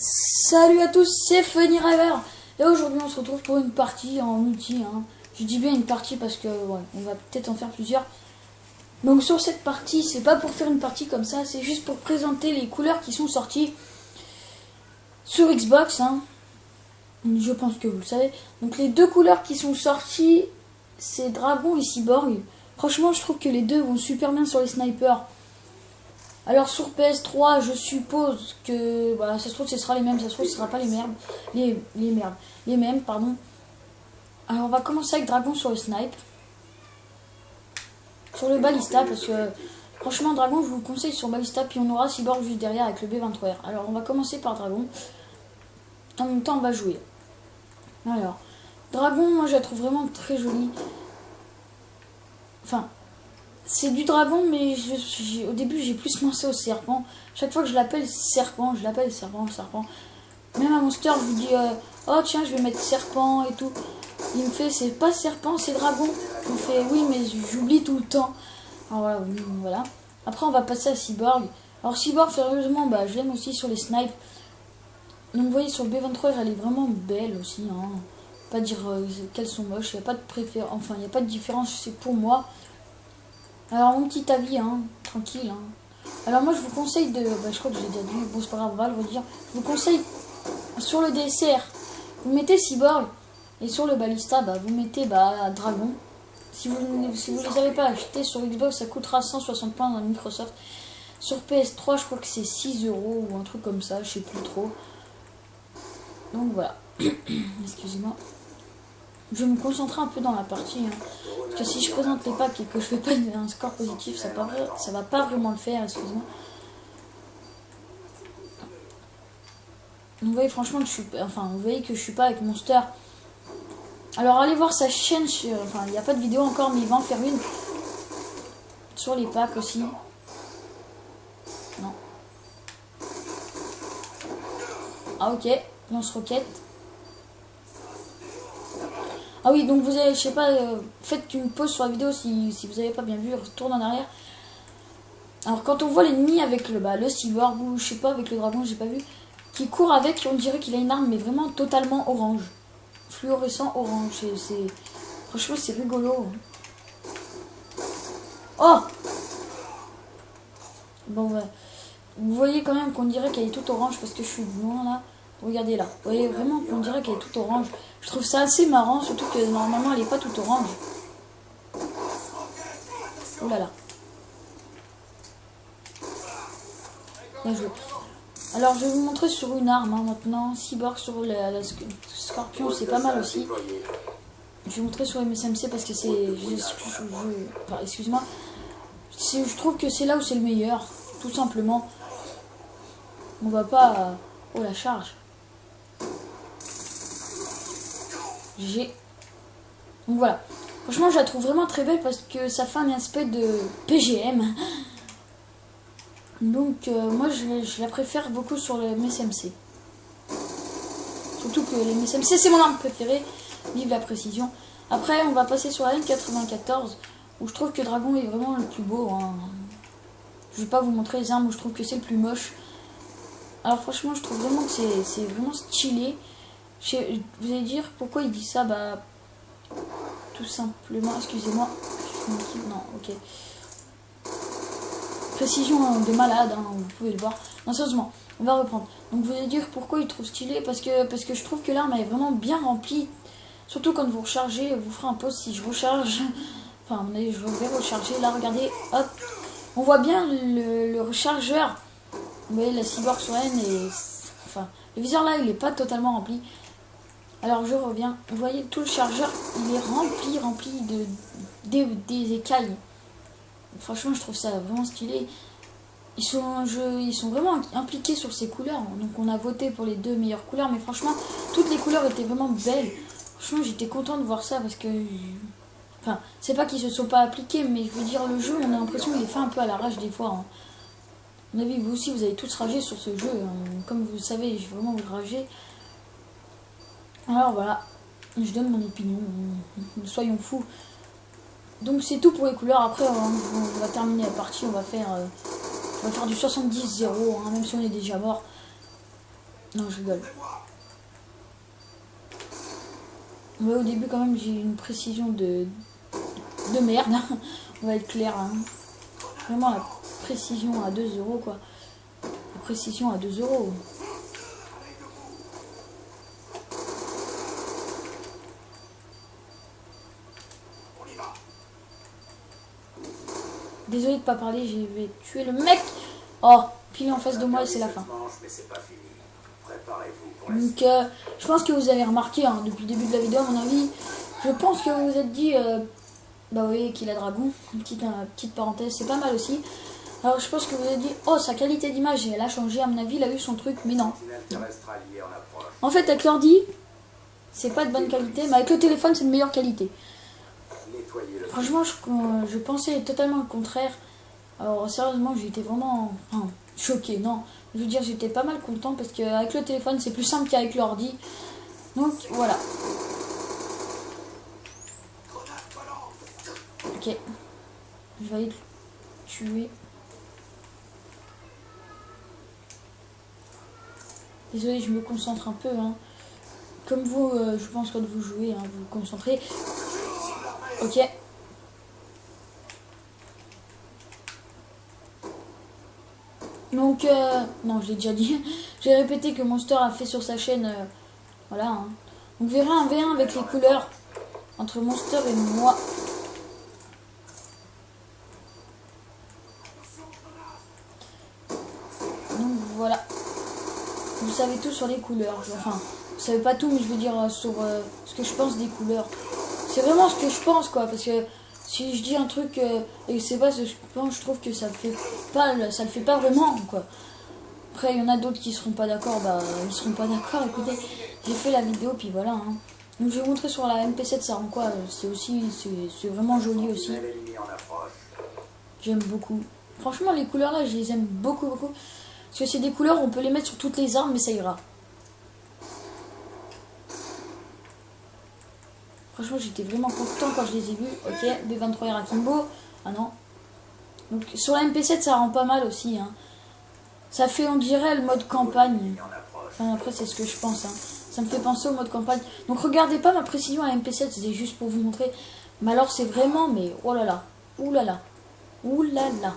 Salut à tous, c'est Funny River et aujourd'hui on se retrouve pour une partie en multi. Je dis bien une partie parce que ouais, on va peut-être en faire plusieurs. Donc sur cette partie, c'est pas pour faire une partie comme ça, c'est juste pour présenter les couleurs qui sont sorties sur Xbox. Je pense que vous le savez. Donc les deux couleurs qui sont sorties, c'est Dragon et Cyborg. Franchement, je trouve que les deux vont super bien sur les snipers. Alors sur PS3, je suppose que ça se trouve ce sera les mêmes, ça se trouve ce sera pas les mêmes. Les mêmes, pardon. Alors on va commencer avec Dragon sur le snipe. Sur le Ballista, parce que franchement Dragon je vous le conseille sur Ballista, puis on aura Cyborg juste derrière avec le B23R. Alors on va commencer par Dragon. En même temps on va jouer. Alors, Dragon, moi je la trouve vraiment très jolie. Enfin, c'est du dragon, mais au début j'ai plus pensé au serpent. Chaque fois que je l'appelle serpent, serpent. Même à Monster, je lui dis oh tiens, je vais mettre serpent et tout. Il me fait c'est pas serpent, c'est dragon. Il me fait oui, mais j'oublie tout le temps. Alors voilà. Après, on va passer à Cyborg. Alors, Cyborg, sérieusement, je l'aime aussi sur les snipes. Donc, vous voyez, sur le B23, elle est vraiment belle aussi. Pas dire qu'elles sont moches, il n'y a pas de préférence, enfin, il n'y a pas de différence, c'est pour moi. Alors mon petit avis, tranquille. Alors moi je vous conseille de, je crois que j'ai déjà dit, bon c'est pas grave, on va le redire. Je vous conseille sur le DSR, vous mettez Cyborg et sur le Ballista, vous mettez Dragon. Si vous les avez pas achetés sur Xbox, ça coûtera 160 points dans Microsoft. Sur PS3, je crois que c'est 6 € ou un truc comme ça, je sais plus trop. Donc voilà. Excusez-moi. Je vais me concentrer un peu dans la partie. Parce que si je présente les packs et que je fais pas un score positif, ça va pas vraiment le faire, excusez-moi. Vous voyez franchement que vous voyez que je suis pas avec Monster. Alors allez voir sa chaîne, il n'y a pas de vidéo encore, mais il va en faire une. Sur les packs aussi. Non. Ah ok, lance-roquette. Ah oui, donc vous avez, je sais pas, faites une pause sur la vidéo si vous avez pas bien vu, retourne en arrière. Alors quand on voit l'ennemi avec le Cyborg ou je sais pas avec le dragon, j'ai pas vu, qui court avec, on dirait qu'il a une arme mais vraiment totalement orange. Fluorescent orange, franchement c'est rigolo. Oh bon vous voyez quand même qu'on dirait qu'elle est toute orange parce que je suis loin là. Regardez là, vous voyez vraiment qu'on dirait qu'elle est toute orange. Je trouve ça assez marrant, surtout que normalement elle est pas toute orange. Oh là là. Bien joué. Alors je vais vous montrer sur une arme maintenant. Cyborg sur la Scorpion, c'est pas mal aussi. Je vais vous montrer sur MSMC parce que c'est... excuse-moi. Je trouve que c'est là où c'est le meilleur. Tout simplement. On va pas... Oh la charge. GG. Donc voilà. Franchement je la trouve vraiment très belle parce que ça fait un aspect de PGM. Donc moi je la préfère beaucoup sur le MSMC. Surtout que le MSMC c'est mon arme préférée. Vive la précision. Après on va passer sur la N94 où je trouve que Dragon est vraiment le plus beau. Je vais pas vous montrer les armes où je trouve que c'est le plus moche. Alors franchement je trouve vraiment que c'est vraiment stylé. Vous allez dire pourquoi il dit ça, tout simplement, excusez-moi. Non, ok. Précision de malade, vous pouvez le voir. Non, sérieusement, on va reprendre. Donc vous allez dire pourquoi il trouve stylé, parce que je trouve que l'arme est vraiment bien remplie. Surtout quand vous rechargez, vous ferez un pause si je recharge. Enfin, je vais recharger. Là, regardez, hop. On voit bien le rechargeur. Vous voyez la Cyborg sur N et... Enfin, le viseur là, il n'est pas totalement rempli. Alors je reviens. Vous voyez, tout le chargeur, il est rempli des écailles. Franchement, je trouve ça vraiment stylé. Ils sont vraiment impliqués sur ces couleurs. Donc on a voté pour les deux meilleures couleurs. Mais franchement, toutes les couleurs étaient vraiment belles. Franchement, j'étais content de voir ça parce que... Enfin, c'est pas qu'ils se sont pas appliqués, mais je veux dire, le jeu, on a l'impression qu'il est fait un peu à l'arrache des fois. À mon avis, vous aussi, vous avez tous ragé sur ce jeu. Comme vous le savez, je vais vraiment vous rager. Alors voilà, je donne mon opinion. Soyons fous. Donc c'est tout pour les couleurs. Après, on va terminer la partie. On va faire du 70-0, même si on est déjà mort. Non, je rigole. Ouais, au début, quand même, j'ai une précision de merde. On va être clair. Hein. Vraiment, la précision à 2 euros, quoi. La précision à 2 euros. Désolé de pas parler, je vais tuer le mec. Oh, pile en face de moi et c'est la fin. Donc, je pense que vous avez remarqué, hein, depuis le début de la vidéo, à mon avis, je pense que vous vous êtes dit, bah oui, qu'il a dragon, une petite parenthèse, c'est pas mal aussi. Alors, je pense que vous vous êtes dit, oh, sa qualité d'image, elle a changé, à mon avis, il a eu son truc, mais non. En fait, avec l'ordi, c'est pas de bonne qualité, mais avec le téléphone, c'est de meilleure qualité. Franchement, je pensais totalement le contraire. Alors, sérieusement, j'ai été vraiment choqué, non. Je veux dire, j'étais pas mal content parce qu'avec le téléphone, c'est plus simple qu'avec l'ordi. Donc, voilà. Ok. Je vais aller le tuer. Désolé, je me concentre un peu. Hein. Comme vous, je pense quand vous jouez, hein, vous vous concentrez. Ok. Donc, non, je l'ai déjà dit. J'ai répété que Monster a fait sur sa chaîne. Voilà. Hein. Donc, verrez un V1 avec les couleurs entre Monster et moi. Donc, voilà. Vous savez tout sur les couleurs. Enfin, vous savez pas tout, mais je veux dire sur ce que je pense des couleurs. C'est vraiment ce que je pense, quoi. Parce que si je dis un truc et c'est pas ce que je pense, je trouve que ça le fait pas vraiment, quoi. Après, il y en a d'autres qui seront pas d'accord, bah ils seront pas d'accord. Écoutez, j'ai fait la vidéo, puis voilà. Hein. Donc je vais montrer sur la MP7, ça rend quoi. C'est vraiment joli aussi. J'aime beaucoup. Franchement, les couleurs là, je les aime beaucoup, beaucoup. Parce que c'est des couleurs, on peut les mettre sur toutes les armes, mais ça ira. Franchement, j'étais vraiment content quand je les ai vus. Ok, B23 et Rakimbo. Ah non. Donc sur la MP7, ça rend pas mal aussi. Hein. Ça fait, on dirait, le mode campagne. Enfin, après, c'est ce que je pense. Hein. Ça me fait penser au mode campagne. Donc, regardez pas ma précision à la MP7, c'était juste pour vous montrer. Mais alors, c'est vraiment, mais oh là là. Ouh là là. Ouh là là.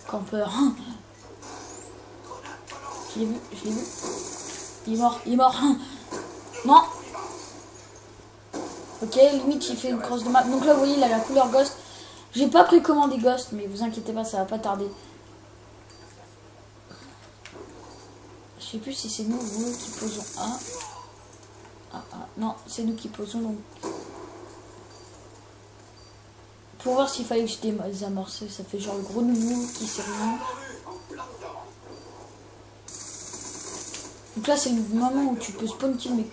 Campeur. Je l'ai vu, je l'ai vu. Il est mort, il est mort. Non. Ok, limite, il fait une crosse de map. Donc là, vous voyez, il a la couleur Ghost. J'ai pas précommandé Ghost, mais vous inquiétez pas, ça va pas tarder. Je sais plus si c'est nous ou eux qui posons un. Non, c'est nous qui posons donc. Pour voir s'il fallait que je désamorce, ça fait genre le gros nouveau qui sait rien. Donc là, c'est le moment où tu peux spawn kill, mais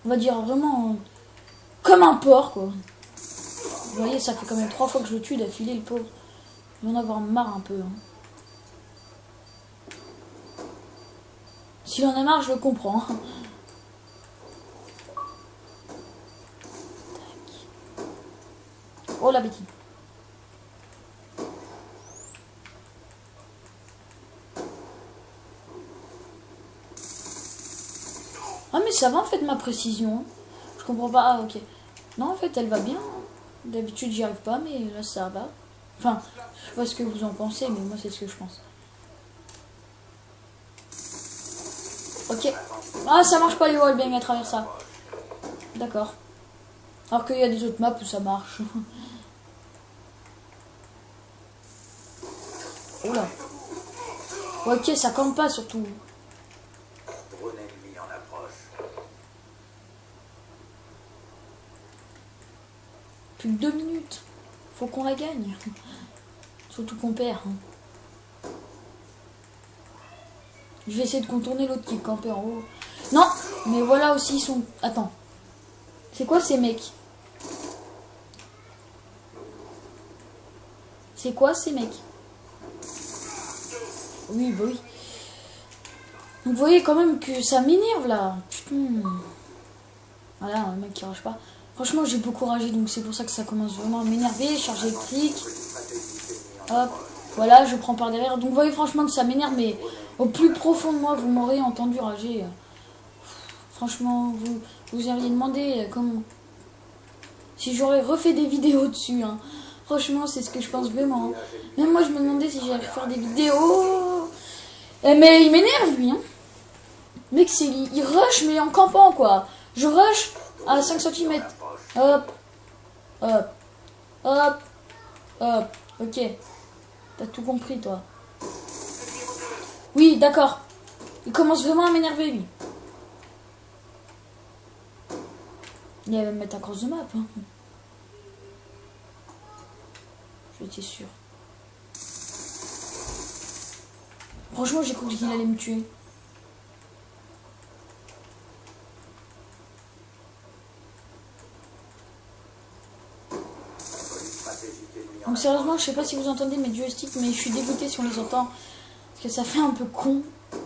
on va dire vraiment comme un porc, quoi. Vous voyez, ça fait quand même 3 fois que je le tue d'affilée, le pauvre. Il va en avoir marre un peu. Hein. S'il en a marre, je le comprends. Oh la bêtise. Ah mais ça va en fait ma précision. Je comprends pas. Ah ok. Non en fait elle va bien. D'habitude j'y arrive pas mais là ça va. Enfin, je sais pas ce que vous en pensez mais moi c'est ce que je pense. Ok. Ah ça marche pas les wallbangs à travers ça. D'accord. Alors qu'il y a des autres maps où ça marche. Oula. Ok ça compte pas surtout. Plus que 2 minutes. Faut qu'on la gagne. Surtout qu'on perd. Hein. Je vais essayer de contourner l'autre qui est campé en haut. Non. Mais voilà aussi ils sont... Attends. C'est quoi ces mecs? C'est quoi ces mecs? Oui, bah oui. Donc, vous voyez quand même que ça m'énerve là. Putain. Voilà, le mec qui rage pas. Franchement, j'ai beaucoup ragé, donc c'est pour ça que ça commence vraiment à m'énerver. Charge électrique. Hop, voilà, je prends par derrière. Donc vous voyez franchement que ça m'énerve, mais au plus profond de moi, vous m'aurez entendu rager. Franchement, vous auriez demandé comment... Si j'aurais refait des vidéos dessus, hein. Franchement, c'est ce que je pense vraiment. Même moi, je me demandais si j'allais faire des vidéos. Mais il m'énerve, lui, hein. Mec, il rush, mais en campant, quoi. Je rush à 5 cm. Hop, hop, hop, hop. Ok. T'as tout compris, toi. Oui, d'accord. Il commence vraiment à m'énerver, lui. Il va me mettre un cross de map, hein. J'étais sûr. Franchement, j'ai cru qu'il allait me tuer. Donc sérieusement, je sais pas si vous entendez mes joysticks, mais je suis dégoûtée si on les entend. Parce que ça fait un peu con. Quand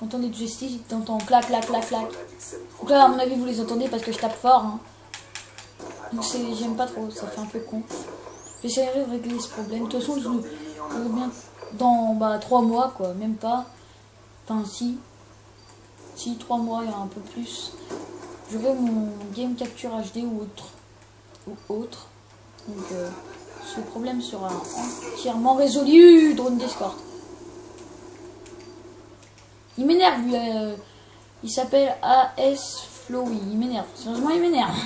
on entend des joysticks, t'entends clac, clac, clac, clac. Donc là, à mon avis, vous les entendez parce que je tape fort, hein. Donc j'aime pas trop, ça fait un peu con. J'essaierai de régler ce problème. De toute façon, je bien dans 3 mois, quoi, même pas. Enfin, si 3 mois et un peu plus, j'aurai mon game capture HD ou autre. Donc, ce problème sera entièrement résolu. Drone d'escorte. Il m'énerve, lui. Il s'appelle AS Flowy. Il m'énerve. Sérieusement, il m'énerve.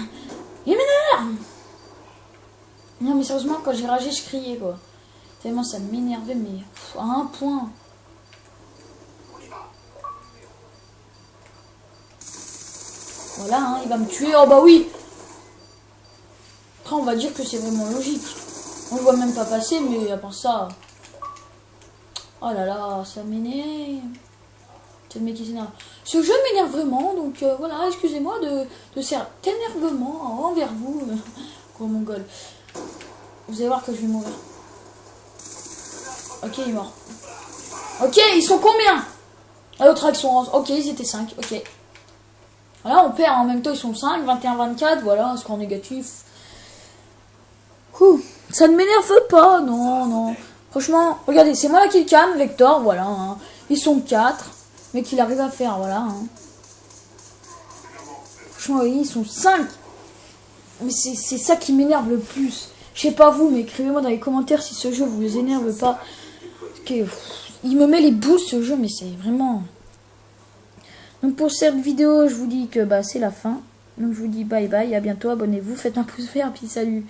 Il m'énerve. Non, mais sérieusement, quand j'ai ragé, je criais, quoi. Tellement ça m'énervait, mais à un point. Voilà, hein, il va me tuer. Oh bah oui. Après, on va dire que c'est vraiment logique. On le voit même pas passer, mais à part ça... Oh là là, ça m'énerve. C'est le mec qui s'énerve. Ce jeu m'énerve vraiment, donc voilà, excusez-moi de cet énervement envers vous. Gros mongol. Vous allez voir que je vais mourir. Ok, il est mort. Ok, ils sont combien? L'autre ils sont... Ok, ils étaient 5, ok. Voilà, on perd, en même temps ils sont 5, 21-24, voilà, un score négatif. Ouh, ça ne m'énerve pas, non, non. Franchement, regardez, c'est moi la killcam, Vector, voilà. Hein. Ils sont 4, mais qu'il arrive à faire, voilà. Hein. Franchement, oui, ils sont 5. Mais c'est ça qui m'énerve le plus. Je sais pas vous, mais écrivez-moi dans les commentaires si ce jeu vous énerve pas. Il me met les boosts ce jeu, mais c'est vraiment... Donc pour cette vidéo, je vous dis que c'est la fin. Donc je vous dis bye bye, à bientôt, abonnez-vous, faites un pouce vert, puis salut.